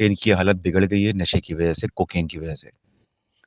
कि इनकी हालत बिगड़ गई है नशे की वजह से, कोकेन की वजह से।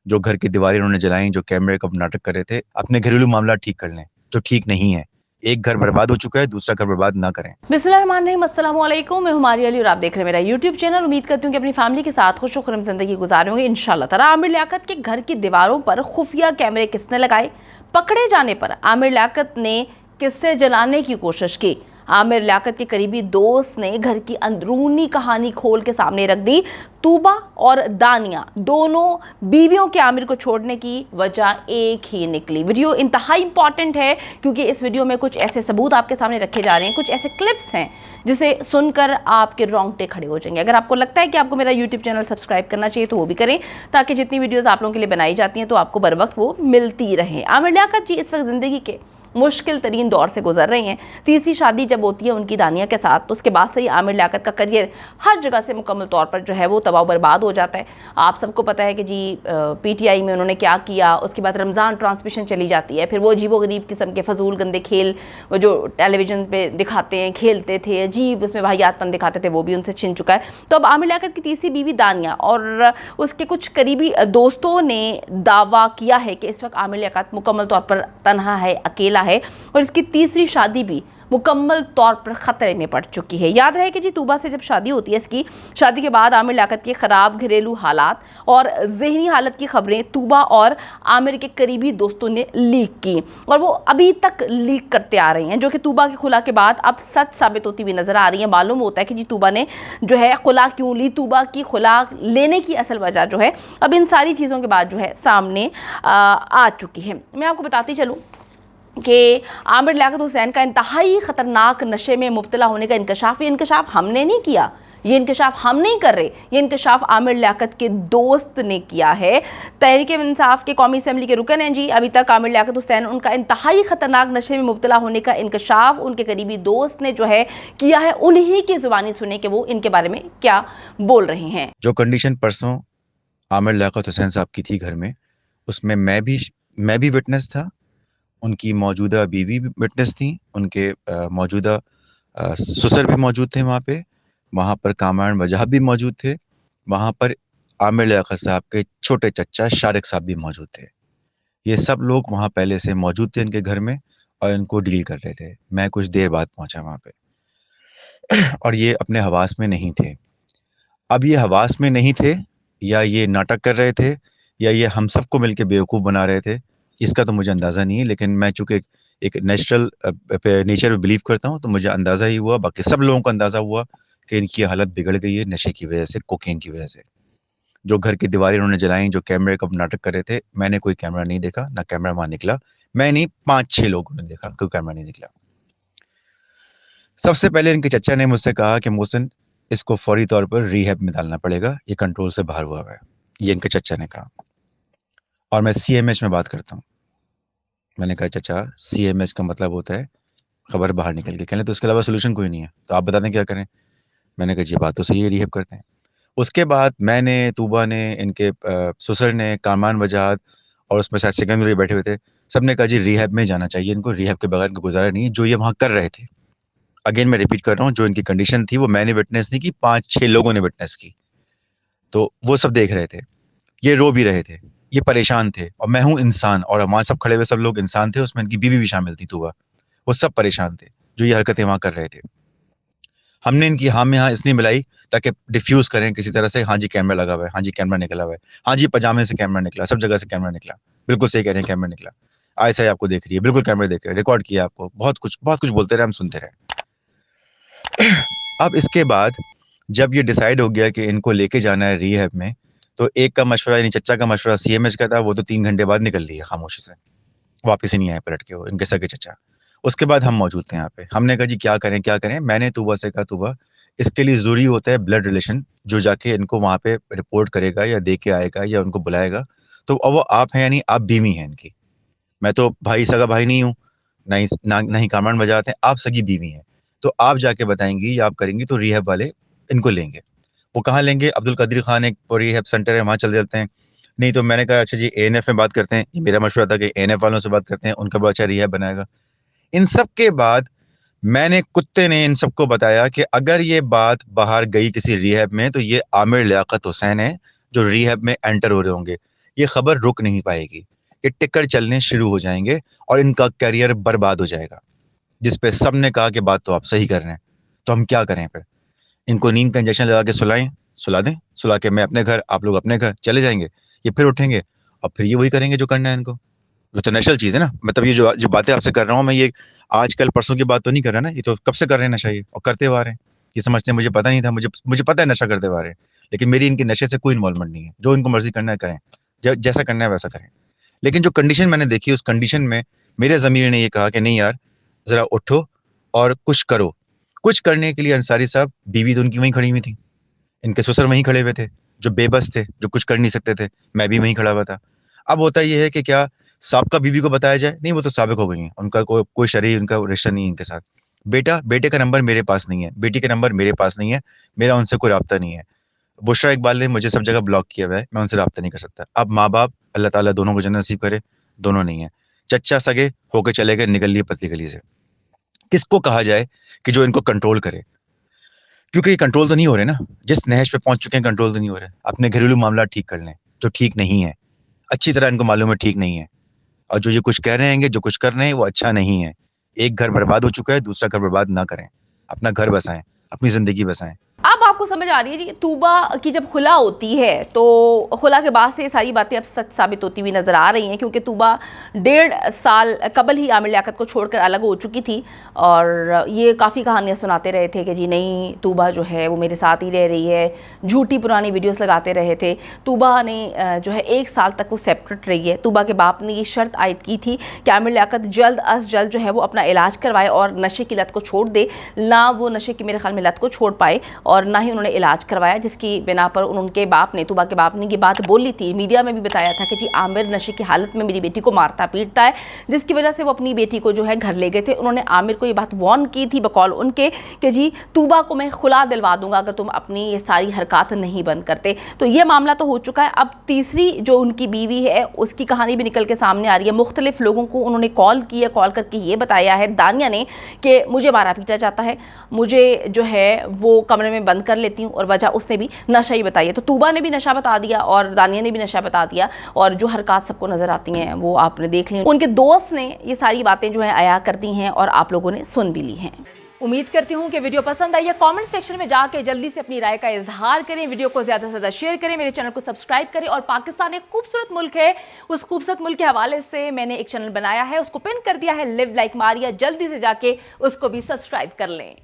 जो घर की दीवारें इन्होंने जलाई, जो कैमरे का नाटक कर रहे थे, अपने घरेलू मामला ठीक कर लें, जो ठीक नहीं है। एक घर बर्बाद हो चुका है, दूसरा घर बर्बाद ना करें। बिस्मिल्लाहिर्रहमानिर्रहीम, अस्सलाम वालेकुम। मैं हुमारी अली और आप देख रहे हैं मेरा यूट्यूब चैनल। उम्मीद करती हूँ कि अपनी फैमिली के साथ खुश खुरम जिंदगी गुजार होंगे इंशाल्लाह ताला। आमिर लियाकत के घर की दीवारों पर खुफिया कैमरे किसने लगाए? पकड़े जाने पर आमिर लियाकत ने किससे जलाने की कोशिश की? आमिर लियाकत के करीबी दोस्त ने घर की अंदरूनी कहानी खोल के सामने रख दी। तूबा और दानिया दोनों बीवियों के आमिर को छोड़ने की वजह एक ही निकली। वीडियो इंतहाई इंपॉर्टेंट है क्योंकि इस वीडियो में कुछ ऐसे सबूत आपके सामने रखे जा रहे हैं, कुछ ऐसे क्लिप्स हैं जिसे सुनकर आपके रोंगटे खड़े हो जाएंगे। अगर आपको लगता है कि आपको मेरा यूट्यूब चैनल सब्सक्राइब करना चाहिए तो वो भी करें, ताकि जितनी वीडियोस आप लोगों के लिए बनाई जाती हैं तो आपको बर वक्त वो मिलती रहे। आमिर लियाकत जी इस वक्त ज़िंदगी के मुश्किल तरीन दौर से गुजर रही हैं। तीसरी शादी जब होती है उनकी दानिया के साथ, तो उसके बाद से ही आमिर लियाकत का करियर हर जगह से मुकम्मल तौर पर जो है वो तबाह बर्बाद हो जाता है। आप सबको पता है कि जी पीटीआई में उन्होंने क्या किया। उसके बाद रमज़ान ट्रांसमिशन चली जाती है, फिर वो अजीबो गरीब किस्म के फजूल गंदे खेल वो जो टेलीविजन पे दिखाते हैं, खेलते थे, अजीब उसमें वाहियातपन दिखाते थे, वो भी उनसे छिन चुका है। तो अब आमिर लियाकत की तीसरी बीवी दानिया और उसके कुछ करीबी दोस्तों ने दावा किया है कि इस वक्त आमिर लियाकत मुकम्मल तौर पर तन्हा है, अकेला है और इसकी तीसरी शादी भी मुकम्मल तौर पर खतरे में पड़ चुकी है। याद रहे कि जी तूबा से जब शादी होती है, इसकी शादी के बाद आमिर लियाकत के ख़राब घरेलू हालात और जहनी हालत की खबरें तूबा और आमिर के करीबी दोस्तों ने लीक की और वो अभी तक लीक करते आ रही हैं, जो कि तूबा की खुला के बाद अब सच साबित होती हुई नजर आ रही है। मालूम होता है कि जी तूबा ने जो है खुला क्यों ली, तूबा की खुला लेने की असल वजह जो है अब इन सारी चीज़ों के बाद जो है सामने आ चुकी है। मैं आपको बताती चलूँ कि आमिर लियाकत हुसैन का इंतहाई ख़तरनाक नशे में मुब्तला होने का इंकशाफ हमने नहीं किया, ये इंकशाफ हम नहीं कर रहे, ये इंकशाफ आमिर लियाकत के दोस्त ने किया है। तहरीक इंसाफ के कौमी असम्बली के रुकन हैं जी। अभी तक आमिर लियाकत हुसैन उनका इंतहाई ख़तरनाक नशे में मुब्तला होने का इंकशाफ उनके करीबी दोस्त ने जो है किया है। उन्हीं की ज़ुबानी सुने कि वो इनके बारे में क्या बोल रहे हैं। जो कंडीशन परसों आमिर लियाकत हुसैन साहब की थी घर में, उसमें मैं भी विटनेस था, उनकी मौजूदा बीवी भी विटनेस थी, उनके मौजूदा ससुर भी मौजूद थे वहाँ पर कामरान वजह भी मौजूद थे, वहाँ पर आमिर लियाकत साहब के छोटे चचा शारिक साहब भी मौजूद थे। ये सब लोग वहाँ पहले से मौजूद थे इनके घर में और इनको डील कर रहे थे। मैं कुछ देर बाद पहुँचा वहाँ पे और ये अपने हवास में नहीं थे। अब ये हवास में नहीं थे या ये नाटक कर रहे थे या ये हम सबको मिलके बेवकूफ़ बना रहे थे, इसका तो मुझे अंदाज़ा नहीं है। लेकिन मैं चूँकि एक नेचुरल नेचर में बिलीव करता हूँ, तो मुझे अंदाज़ा ही हुआ, बाकी सब लोगों को अंदाज़ा हुआ कि इनकी हालत बिगड़ गई है नशे की वजह से, कोकेन की वजह से। जो घर की दीवारें इन्होंने जलाई, जो कैमरे का नाटक कर रहे थे, मैंने कोई कैमरा नहीं देखा, ना कैमरा वहाँ निकला। मैं नहीं, 5-6 लोगों ने देखा, कोई कैमरा नहीं निकला। सबसे पहले इनके चचा ने मुझसे कहा कि मोहसिन, इसको फौरी तौर पर रिहैब में डालना पड़ेगा, ये कंट्रोल से बाहर हुआ है। ये इनके चचा ने कहा और मैं सीएमएच में बात करता हूँ। मैंने कहा चचा, सीएमएच का मतलब होता है खबर बाहर निकल गई। कहने तो इसके अलावा सॉल्यूशन कोई नहीं है, तो आप बता दें क्या करें। मैंने कहा जी बात तो सही है, रिहैब करते हैं। उसके बाद मैंने, तूबा ने, इनके ससुर ने, कामरान वजाहत और उसमें शायद सिकंदर बैठे हुए थे, सब ने कहा जी रिहैब में जाना चाहिए इनको, रिहैब के बगैर इनको गुजारा नहीं है। जो ये वहाँ कर रहे थे, अगेन मैं रिपीट कर रहा हूँ, जो इनकी कंडीशन थी वो मैंने विटनेस नहीं की, 5-6 लोगों ने विटनेस की। तो वो सब देख रहे थे, ये रो भी रहे थे, ये परेशान थे और मैं हूँ इंसान और वहाँ सब खड़े हुए सब लोग इंसान थे, उसमें इनकी बीवी भी शामिल थी तूबा। वो सब परेशान थे जो ये हरकतें वहाँ कर रहे थे। हमने इनकी हाँ में हाँ इसलिए मिलाई ताकि डिफ्यूज़ करें किसी तरह से, हाँ जी कैमरा लगा हुआ है, हाँ जी कैमरा निकला हुआ है, हाँ जी पजामे से कैमरा निकला, सब जगह से कैमरा निकला। बिल्कुल सही कह रहे हैं, कैमरा निकला। आयशा ही आपको देख रही है, बिल्कुल कैमरा देख रहे हैं, रिकॉर्ड किया आपको, बहुत कुछ बोलते रहे, हम सुनते रहे। अब इसके बाद जब ये डिसाइड हो गया कि इनको लेके जाना है रिहैब में, तो एक का मशवरा, यानी चचा का मशवरा सीएमएच का था, वो तो 3 घंटे बाद निकल लिया खामोशी से, वापस ही नहीं आए पलट के वो, इनके सगे चचा। उसके बाद हम मौजूद थे यहाँ पे। हमने कहा जी क्या करें क्या करें। मैंने तूबा से कहा, तूबा, इसके लिए ज़रूरी होता है ब्लड रिलेशन, जो जाके इनको वहाँ पे रिपोर्ट करेगा या दे के आएगा या उनको बुलाएगा। तो अब वो आप हैं, यानी आप बीवी हैं इनकी। मैं तो भाई, सगा भाई नहीं हूँ, ना ही कामरान वजाहत हैं, आप सगी बीवी हैं। तो आप जाके बताएंगी या आप करेंगी तो रिहैब वाले इनको लेंगे। वो कहाँ लेंगे? अब्दुल कदीर खान एक रिहैब सेंटर है, वहाँ चल देते हैं। नहीं तो मैंने कहा अच्छा जी एएनएफ में बात करते हैं। ये मेरा मशवरा था कि एएनएफ वालों से बात करते हैं, उनका बड़ा अच्छा रिहैब बनाएगा। इन सब के बाद मैंने कुत्ते ने इन सबको बताया कि अगर ये बात बाहर गई किसी रिहैब में तो ये आमिर लियाकत हुसैन है जो रिहैब में एंटर हो रहे होंगे। ये खबर रुक नहीं पाएगी, ये टिक्कर चलने शुरू हो जाएंगे और इनका करियर बर्बाद हो जाएगा। जिस पे सब ने कहा कि बात तो आप सही कर रहे हैं, तो हम क्या करें फिर? इनको नींद का इंजेक्शन लगा के सुलाएं, सुला दें, सुला के मैं अपने घर, आप लोग अपने घर चले जाएंगे। ये फिर उठेंगे और फिर ये वही करेंगे जो करना है इनको। ये तो नेचुरल चीज़ है ना। मतलब ये जो जो बातें आपसे कर रहा हूँ मैं, ये आजकल परसों की बात तो नहीं कर रहा ना, ये तो कब से कर रहे हैं नशा ये, और करते हुए आ रहे हैं। ये समझते हैं मुझे पता नहीं था, मुझे पता है नशा करते हुए आ रहे हैं, लेकिन मेरी इनके नशे से कोई इन्वॉल्वमेंट नहीं है। जो इनको मर्जी करना है करें, जैसा करना है वैसा करें। लेकिन जो कंडीशन मैंने देखी, उस कंडीशन में मेरे ज़मीर ने ये कहा कि नहीं यार, ज़रा उठो और कुछ करो। कुछ करने के लिए अंसारी साहब, बीवी तो उनकी वहीं खड़ी हुई थी, इनके ससुर वहीं खड़े हुए थे, जो बेबस थे, जो कुछ कर नहीं सकते थे। मैं भी वहीं खड़ा हुआ था। अब होता ये है कि क्या साबका बीवी को बताया जाए? नहीं, वो तो साबिक हो गई हैं, उनका कोई शरई उनका रिश्ता नहीं है इनके साथ। बेटे का नंबर मेरे पास नहीं है, बेटी का नंबर मेरे पास नहीं है, मेरा उनसे कोई राब्ता नहीं है। बुशरा इकबाल ने मुझे सब जगह ब्लॉक किया हुआ है, मैं उनसे राब्ता नहीं कर सकता। अब माँ-बाप, अल्लाह ताला दोनों को जन्नत नसीब करे, दोनों नहीं है। चच्चा सगे होके चले गए, निकल लिए पतली गली से। किसको कहा जाए कि जो इनको कंट्रोल करे? क्योंकि ये कंट्रोल तो नहीं हो रहे ना, जिस नहज पे पहुँच चुके हैं कंट्रोल तो नहीं हो रहे। अपने घरेलू मामला ठीक कर लें, जो ठीक नहीं है। अच्छी तरह इनको मालूम है ठीक नहीं है, और जो ये कुछ कह रहे हैं, जो कुछ कर रहे हैं वो अच्छा नहीं है। एक घर बर्बाद हो चुका है, दूसरा घर बर्बाद ना करें। अपना घर बसाएँ, अपनी ज़िंदगी बसाएँ। अब आपको समझ आ रही है जी, तूबा की जब खुला होती है तो खुला के बाद से ये सारी बातें अब सच साबित होती हुई नज़र आ रही हैं, क्योंकि तूबा 1.5 साल कबल ही आमिर लियाकत को छोड़कर अलग हो चुकी थी और ये काफ़ी कहानियाँ सुनाते रहे थे कि जी नहीं, तूबा जो है वो मेरे साथ ही रह रही है, झूठी पुरानी वीडियोस लगाते रहे थे। तूबा ने जो है 1 साल तक वो सेपरेट रही है। तूबा के बाप ने ये शर्त आयद की थी कि आमिर लियाकत जल्द अज जल्द जो है वो अपना इलाज करवाए और नशे की लत को छोड़ दे। ना वो नशे की मेरे ख्याल में लत को छोड़ पाए और ना ही उन्होंने इलाज करवाया, जिसकी बिना पर उनके बाप ने, तूबा के बाप ने ये बात बोली थी, मीडिया में भी बताया था कि जी आमिर नशे की हालत में मेरी बेटी को मारता पीटता है, जिसकी वजह से वो अपनी बेटी को जो है घर ले गए थे। उन्होंने आमिर को ये बात वार्न की थी बकौल उनके कि जी तूबा को मैं खुला दिलवा दूंगा अगर तुम अपनी ये सारी हरकत नहीं बंद करते। तो ये मामला तो हो चुका है। अब तीसरी जो उनकी बीवी है उसकी कहानी भी निकल के सामने आ रही है। मुख्तलिफ लोगों को उन्होंने कॉल किया, कॉल करके ये बताया है दानिया ने कि मुझे मारा पीटा जाता है, मुझे जो है वो कमरे में बंद कर लेती हूँ, और वजह उसने भी नशा ही बताई है। तो तूबा ने भी नशा बता दिया और दानिया ने भी नशा बता दिया, और जो हरकत सबको नजर आती हैं वो आपने देख ली। उनके दोस्त ने ये सारी बातें जो है आया कर दी हैं और आप लोगों ने सुन भी ली हैं। उम्मीद करती हूँ कि वीडियो पसंद आई है। कमेंट सेक्शन में जाके जल्दी से अपनी राय का इजहार करें, वीडियो को ज्यादा से ज्यादा शेयर करें, मेरे चैनल को सब्सक्राइब करें। और पाकिस्तान एक खूबसूरत मुल्क है, उस खूबसूरत मुल्क के हवाले से मैंने एक चैनल बनाया है, उसको पिन कर दिया है, लिव लाइक मारिया, जल्दी से जाके उसको भी सब्सक्राइब कर लें।